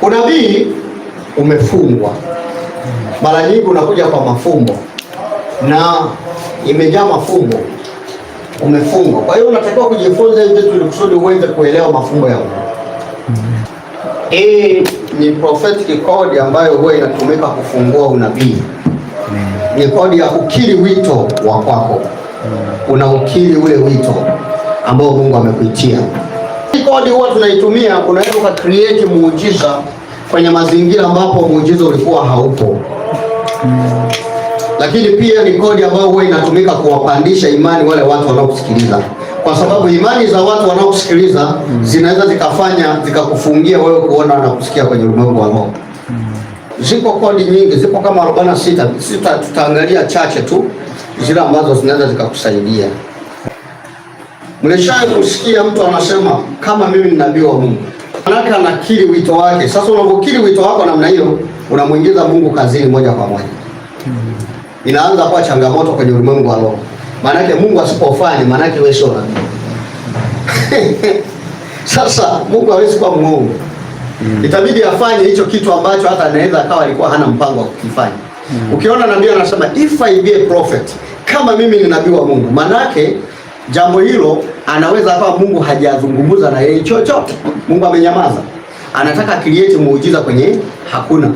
Unabii umefungwa. Mara nyingi unakuja kwa mafumbo na imejaa mafumbo, umefungwa. Kwa hiyo unatakiwa kujifunza hivi vitu ili kusudi uweze kuelewa mafumbo ya Mungu. Hii ni prophetic code ambayo huwa inatumika kufungua unabii. Ni kodi ya kukiri wito wa kwako. Unaukiri ule wito ambao Mungu amekuitia. Hii kodi huwa tunaitumia, unaweza ukacreate muujiza kwenye mazingira ambapo muujiza ulikuwa haupo. Lakini pia ni kodi ambayo huwa inatumika kuwapandisha imani wale watu wanaokusikiliza, kwa sababu imani za watu wanaokusikiliza zinaweza zikakufungia wewe kuona na kusikia kwenye ulimwengu wa roho. Ziko kodi nyingi, zipo kama 46. Tutaangalia chache tu zile ambazo zinaweza zikakusaidia. Mlishawahi kusikia mtu anasema kama mimi ni nabii wa Mungu? Manake anakiri wito wake. Sasa unapokiri wito wako namna hiyo, unamuingiza Mungu kazini moja kwa moja. Inaanza kuwa changamoto kwenye ulimwengu wa roho. Manake Mungu asipofanya, manake wewe sio nabii. Sasa Mungu hawezi kuwa muongo. Itabidi afanye hicho kitu ambacho hata anaweza akawa alikuwa hana mpango wa kukifanya. Ukiona nabii anasema if I be a prophet, kama mimi ni nabii wa Mungu, manake jambo hilo anaweza akawa Mungu hajazungumza na yeye chochote. Mungu amenyamaza. Anataka create muujiza kwenye hakuna.